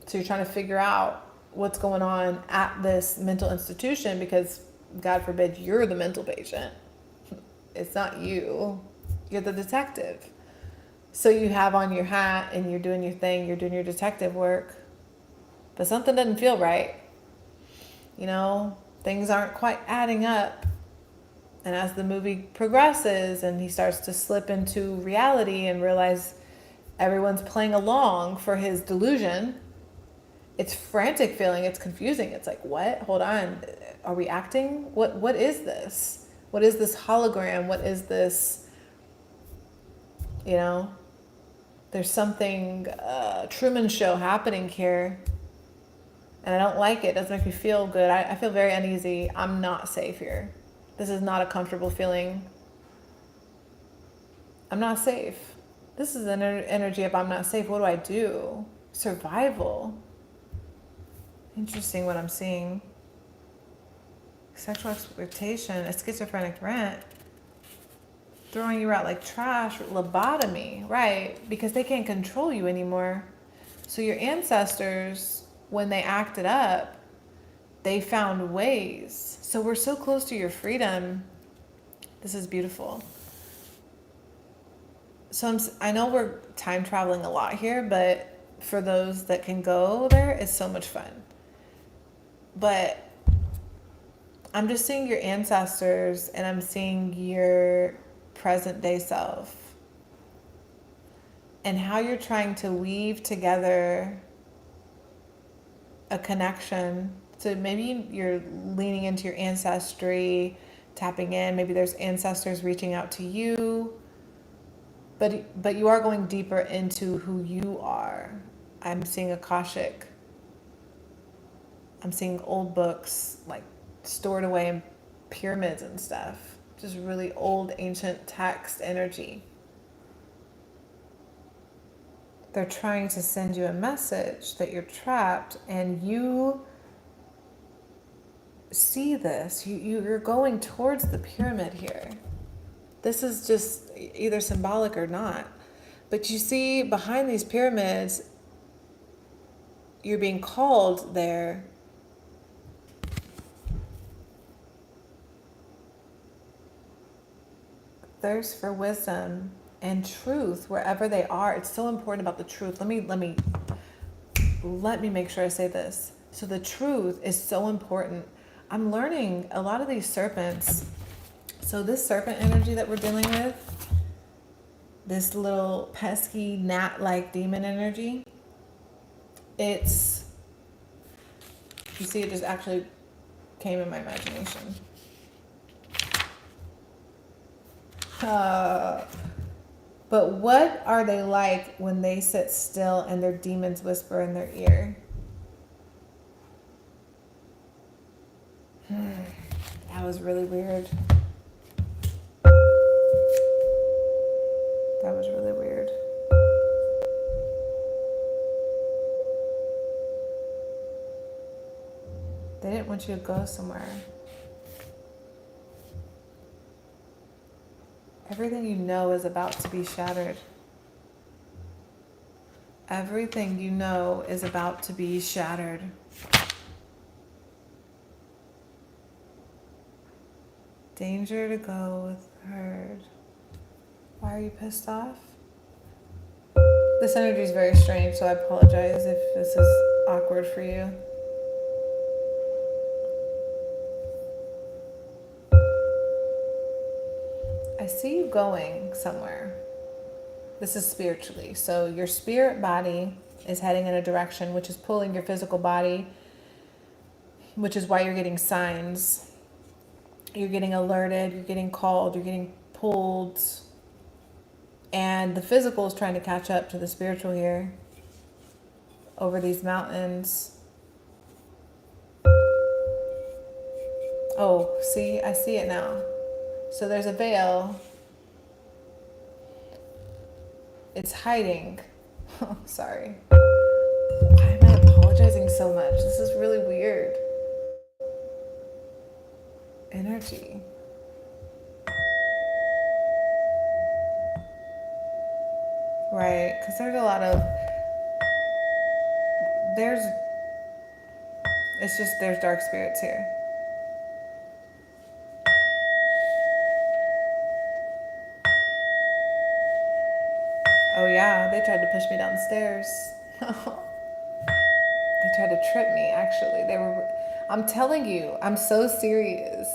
So you're trying to figure out what's going on at this mental institution because, God forbid, you're the mental patient. It's not you. You're the detective. So you have on your hat and you're doing your thing. You're doing your detective work. But something doesn't feel right. You know, things aren't quite adding up. And as the movie progresses and he starts to slip into reality and realize everyone's playing along for his delusion, it's frantic feeling. It's confusing. It's like, what? Hold on. Are we acting? What is this? What is this hologram? What is this? You know, there's something Truman Show happening here. And I don't like it. It doesn't make me feel good. I feel very uneasy. I'm not safe here. This is not a comfortable feeling. I'm not safe. This is an energy of I'm not safe. What do I do? Survival. Interesting what I'm seeing. Sexual exploitation, a schizophrenic rent, throwing you out like trash, lobotomy, right? Because they can't control you anymore. So your ancestors, when they acted up, they found ways. So we're so close to your freedom. This is beautiful. So I know we're time traveling a lot here, but for those that can go there, it's so much fun. But I'm just seeing your ancestors and I'm seeing your present day self and how you're trying to weave together a connection. So maybe you're leaning into your ancestry, tapping in. Maybe there's ancestors reaching out to you. But you are going deeper into who you are. I'm seeing Akashic. I'm seeing old books like stored away in pyramids and stuff. Just really old, ancient text energy. They're trying to send you a message that you're trapped and you see this. You're going towards the pyramid here. This is just either symbolic or not. But you see behind these pyramids, you're being called there. Thirst for wisdom and truth wherever they are. It's so important about the truth. Let me make sure I say this. So the truth is so important. I'm learning a lot of these serpents. So this serpent energy that we're dealing with, this little pesky gnat-like demon energy, you see it just actually came in my imagination. But what are they like when they sit still and their demons whisper in their ear? That was really weird. That was really weird. They didn't want you to go somewhere. Everything you know is about to be shattered. Everything you know is about to be shattered. Danger to go with herd. Why are you pissed off? This energy is very strange, so I apologize if this is awkward for you. I see you going somewhere. This is spiritually. So your spirit body is heading in a direction which is pulling your physical body, which is why you're getting signs. You're getting alerted, you're getting called, you're getting pulled. And the physical is trying to catch up to the spiritual here. over these mountains. Oh, see, I see it now. So there's a veil. It's hiding. Oh, sorry. Why am I apologizing so much? This is really weird. Energy. Right, because there's a lot of, there's dark spirits here. Oh yeah, they tried to push me down the stairs. They tried to trip me, actually. I'm telling you, I'm so serious.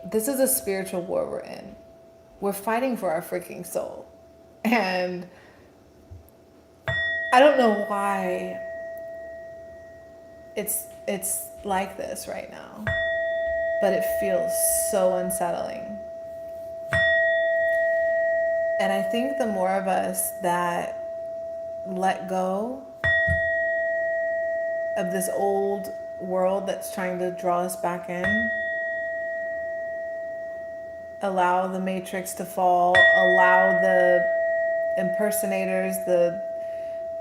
This is a spiritual war we're in. We're fighting for our freaking soul. And I don't know why it's like this right now, but it feels so unsettling. And I think the more of us that let go of this old world that's trying to draw us back in, allow the matrix to fall, allow the impersonators,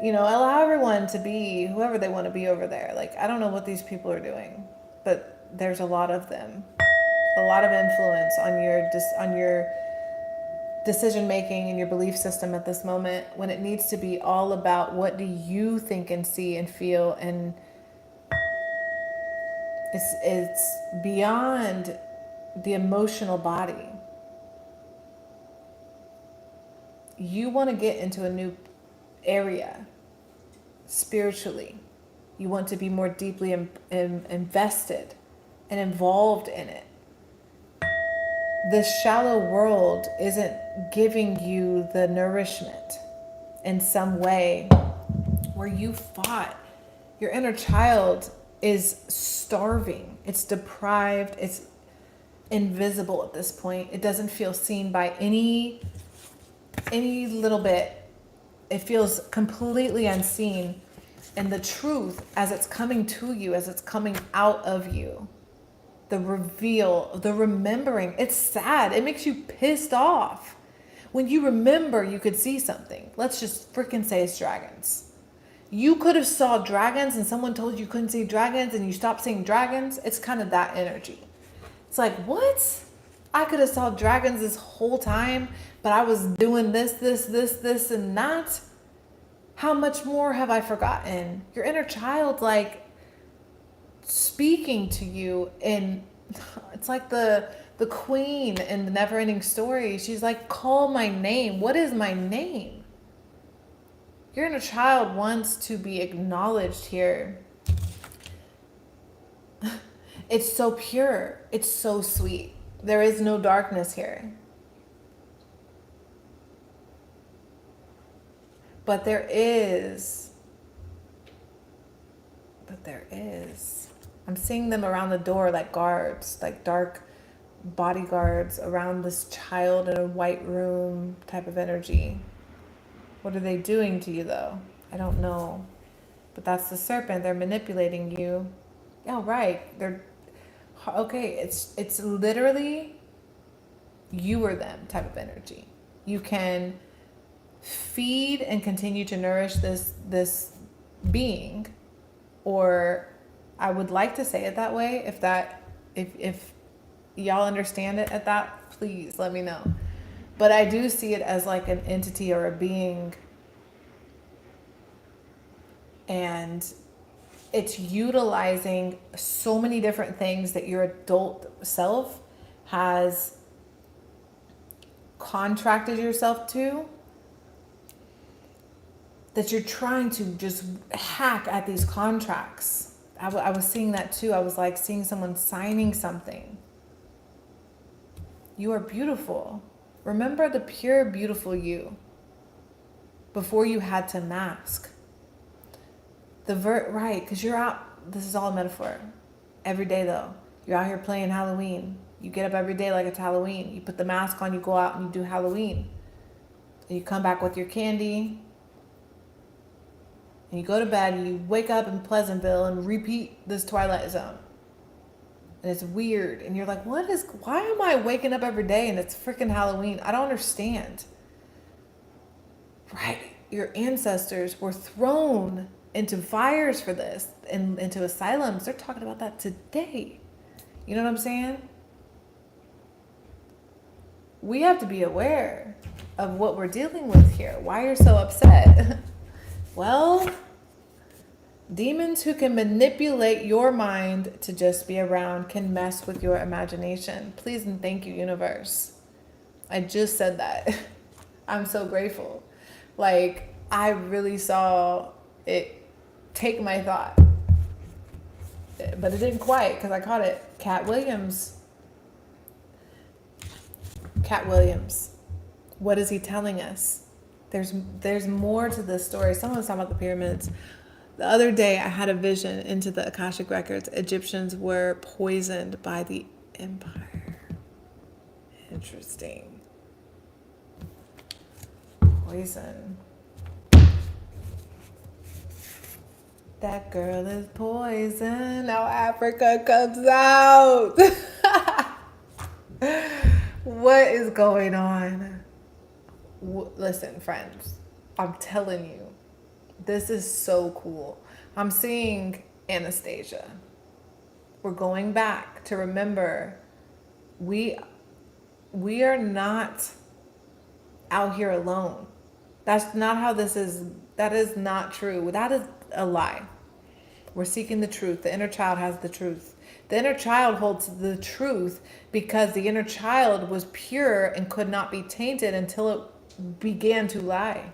allow everyone to be whoever they want to be over there. Like, I don't know what these people are doing, but there's a lot of them, a lot of influence on your decision making and your belief system at this moment, when it needs to be all about what do you think and see and feel. And it's beyond the emotional body. You want to get into a new area spiritually. You want to be more deeply invested and involved in it. This shallow world isn't giving you the nourishment in some way where you fought. Your inner child is starving. It's deprived. It's invisible at this point. It doesn't feel seen by any little bit. It feels completely unseen. And the truth, as it's coming to you, as it's coming out of you, the reveal, the remembering, it's sad. It makes you pissed off. When you remember you could see something. Let's just freaking say it's dragons. You could have saw dragons and someone told you couldn't see dragons and you stopped seeing dragons. It's kind of that energy. It's like, what? I could have saw dragons this whole time, but I was doing this, and that. How much more have I forgotten? Your inner child, like, speaking to you, and it's like the queen in the never-ending story. She's like, call my name. What is my name? Your inner child wants to be acknowledged here. It's so pure. It's so sweet. There is no darkness here. But there is. I'm seeing them around the door like guards, like dark bodyguards around this child in a white room type of energy. What are they doing to you though? I don't know. But that's the serpent. They're manipulating you. Oh, right. Okay, it's literally you or them type of energy. You can feed and continue to nourish this being, or I would like to say it that way. If y'all understand it at that, please let me know. But I do see it as like an entity or a being, and it's utilizing so many different things that your adult self has contracted yourself to, that you're trying to just hack at these contracts. I was seeing that too. I was like seeing someone signing something. You are beautiful. Remember the pure, beautiful you before you had to mask. Right, because you're out, this is all a metaphor. Every day though, you're out here playing Halloween. You get up every day like it's Halloween. You put the mask on, you go out and you do Halloween. And you come back with your candy. And you go to bed and you wake up in Pleasantville and repeat this Twilight Zone. And it's weird. And you're like, why am I waking up every day and it's freaking Halloween? I don't understand. Right. Your ancestors were thrown into fires for this and into asylums. They're talking about that today. You know what I'm saying? We have to be aware of what we're dealing with here. Why you're so upset? Well, demons who can manipulate your mind to just be around can mess with your imagination. Please and thank you, universe. I just said that. I'm so grateful. Like, I really saw it take my thought. But it didn't quite, because I caught it. Cat Williams. What is he telling us? There's more to this story. Someone's talking about the pyramids. The other day, I had a vision into the Akashic Records. Egyptians were poisoned by the empire. Interesting. Poison. That girl is poison. Now Africa comes out. What is going on? Listen, friends, I'm telling you, this is so cool. I'm seeing Anastasia. We're going back to remember we are not out here alone. That's not how this is. That is not true. That is a lie. We're seeking the truth. The inner child has the truth. The inner child holds the truth because the inner child was pure and could not be tainted until it began to lie.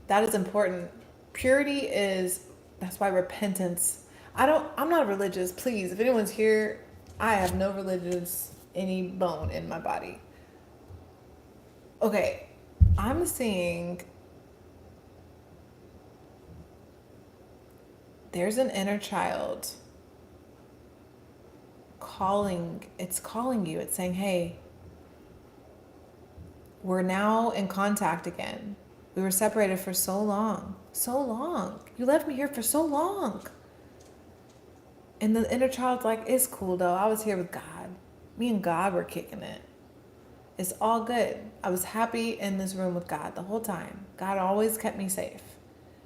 That is important. Purity is, that's why repentance. I'm not religious. Please, if anyone's here, I have no religious, any bone in my body. Okay, I'm seeing there's an inner child calling. It's calling you. It's saying, hey, we're now in contact again. We were separated for so long. So long. You left me here for so long. And the inner child's like, it's cool though. I was here with God. Me and God were kicking it. It's all good. I was happy in this room with God the whole time. God always kept me safe.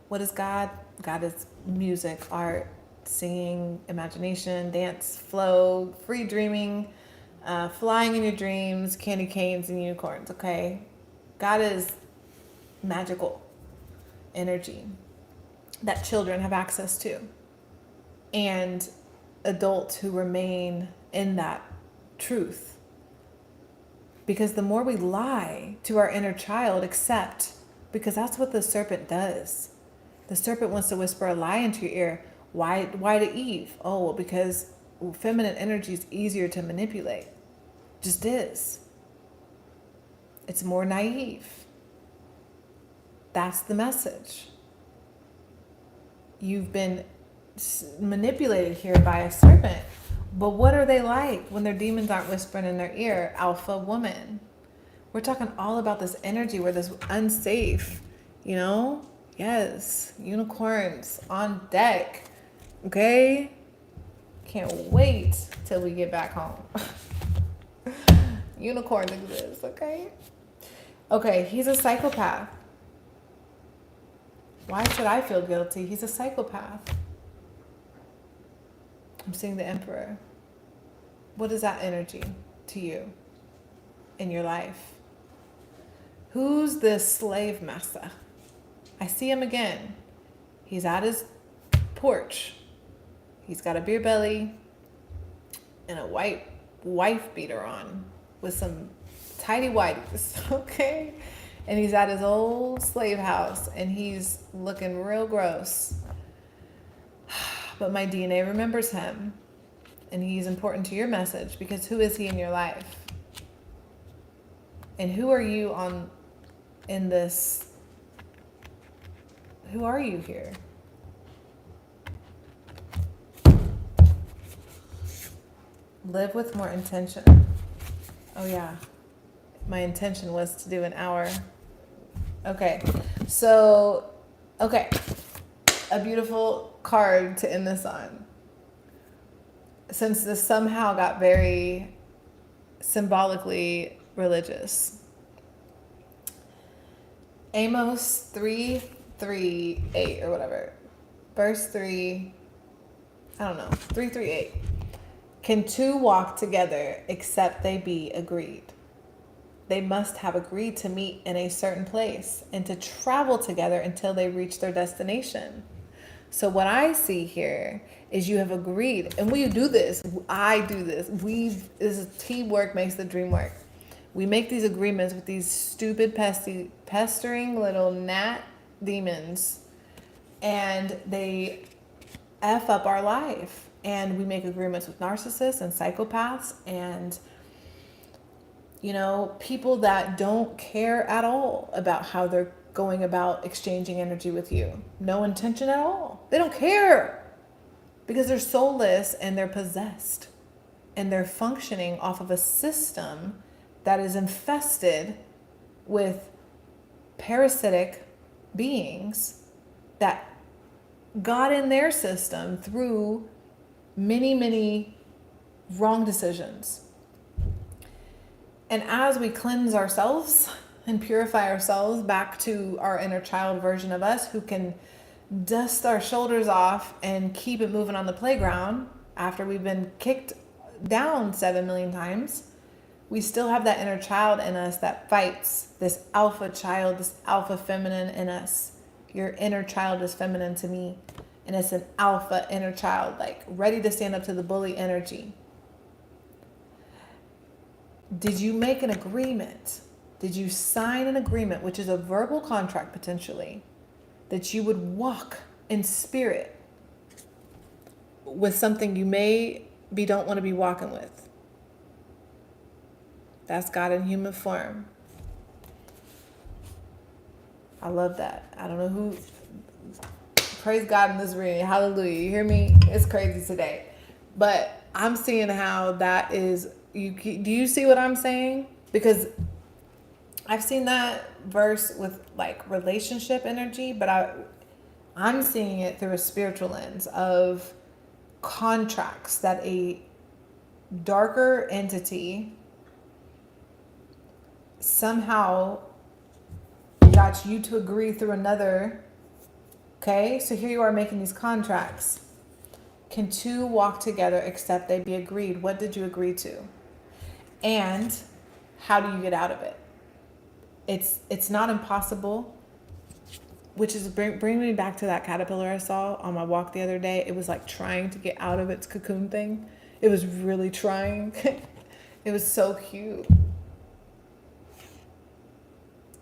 What is God? God is music, art, singing, imagination, dance, flow, free dreaming, flying in your dreams, candy canes and unicorns, okay? God is magical energy that children have access to, and adults who remain in that truth. Because the more we lie to our inner child, because that's what the serpent does. The serpent wants to whisper a lie into your ear. Why to Eve? Oh, well, because feminine energy is easier to manipulate. Just is. It's more naive. That's the message. You've been manipulated here by a serpent. But what are they like when their demons aren't whispering in their ear? Alpha woman. We're talking all about this energy where this unsafe, Yes, unicorns on deck. Okay? Can't wait till we get back home. Unicorns exist, okay? Okay, he's a psychopath. Why should I feel guilty? He's a psychopath. I'm seeing the Emperor. What is that energy to you in your life? Who's this slave master? I see him again. He's at his porch. He's got a beer belly and a white wife beater on with some tidy whities, okay? And he's at his old slave house and he's looking real gross. But my DNA remembers him, and he's important to your message because who is he in your life? And who are you in this? Who are you here? Live with more intention. Oh yeah, my intention was to do an hour. Okay, So, okay, a beautiful card to end this on. Since this somehow got very symbolically religious. Amos 3:3-8 or whatever. Verse 3, I don't know, 3:3-8. Can two walk together except they be agreed? They must have agreed to meet in a certain place and to travel together until they reach their destination. So what I see here is you have agreed, and we do this. I do this. This is teamwork makes the dream work. We make these agreements with these stupid, pestering little gnat demons, and they F up our life. And we make agreements with narcissists and psychopaths and, you know, people that don't care at all about how they're going about exchanging energy with you. No intention at all. They don't care because they're soulless and they're possessed. And they're functioning off of a system that is infested with parasitic beings that got in their system through many, many wrong decisions. And as we cleanse ourselves and purify ourselves back to our inner child version of us who can dust our shoulders off and keep it moving on the playground after we've been kicked down 7 million times, we still have that inner child in us that fights, this alpha child, this alpha feminine in us. Your inner child is feminine to me. And it's an alpha inner child, like ready to stand up to the bully energy. Did you make an agreement? Did you sign an agreement, which is a verbal contract potentially, that you would walk in spirit with something you maybe don't want to be walking with? That's God in human form. I love that. I don't know who... Praise God in this reading. Hallelujah. You hear me? It's crazy today. But I'm seeing how that is... Do you see what I'm saying? Because I've seen that verse with like relationship energy, but I'm seeing it through a spiritual lens of contracts that a darker entity somehow got you to agree through another. Okay, so here you are making these contracts. Can two walk together except they be agreed? What did you agree to? And how do you get out of it? It's not impossible, which is bring me back to that caterpillar I saw on my walk the other day. It was like trying to get out of its cocoon thing. It was really trying. It was so cute.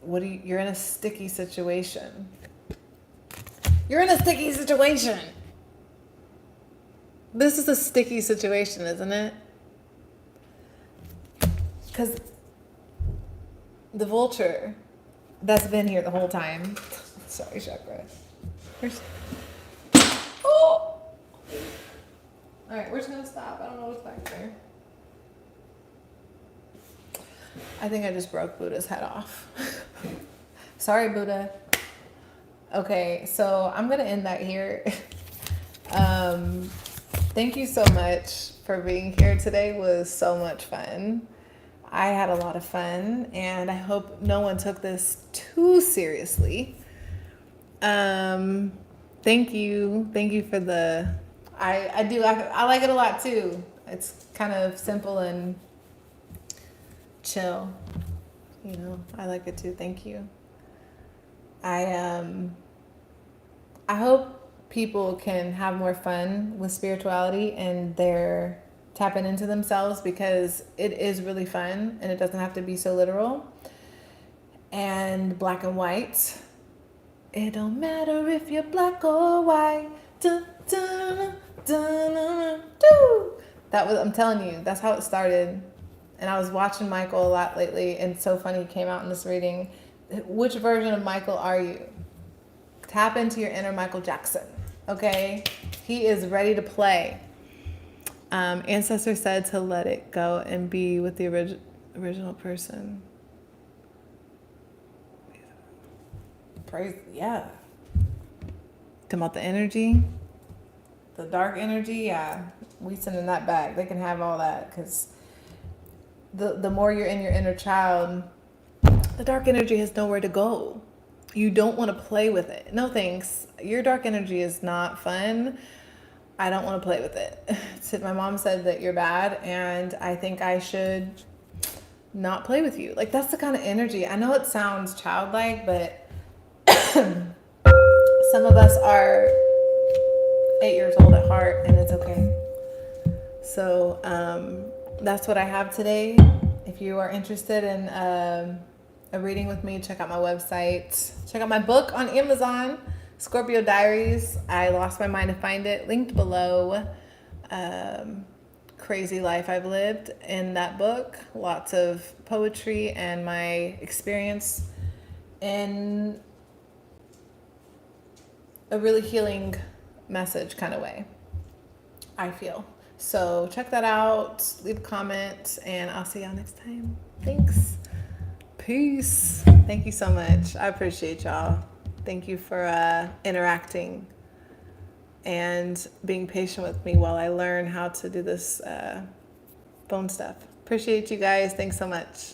You're in a sticky situation. You're in a sticky situation. This is a sticky situation, isn't it? Because the vulture that's been here the whole time. Sorry, chakra. Oh! Alright, we're just going to stop. I don't know what's back there. I think I just broke Buddha's head off. Sorry, Buddha. Okay, so I'm going to end that here. Thank you so much for being here today. It was so much fun. I had a lot of fun, and I hope no one took this too seriously. Thank you. Thank you for the... I like it a lot too. It's kind of simple and chill. You know, I like it too. Thank you. I hope people can have more fun with spirituality and they're tapping into themselves, because it is really fun and it doesn't have to be so literal and black and white. It don't matter if you're black or white. Dun, dun, dun, dun, dun. I'm telling you, that's how it started. And I was watching Michael a lot lately, and it's so funny, he came out in this reading. Which version of Michael are you? Tap into your inner Michael Jackson, okay? He is ready to play. Ancestor said to let it go and be with the original person. crazy. Yeah. Talking about the energy, the dark energy. Yeah, we sending that back. They can have all that, because the more you're in your inner child, the dark energy has nowhere to go. You don't want to play with it. No thanks. Your dark energy is not fun. I don't want to play with it. So my mom said that you're bad, and I think I should not play with you. Like, that's the kind of energy. I know it sounds childlike, but some of us are 8 years old at heart, and it's okay. So that's what I have today. If you are interested in a reading with me, check out my website. Check out my book on Amazon, Scorpio Diaries. I lost my mind to find it. Linked below. Crazy life I've lived in that book. Lots of poetry and my experience in a really healing message kind of way, I feel. So check that out, leave a comment, and I'll see y'all next time. Thanks. Peace. Thank you so much. I appreciate y'all. Thank you for interacting and being patient with me while I learn how to do this phone stuff. Appreciate you guys. Thanks so much.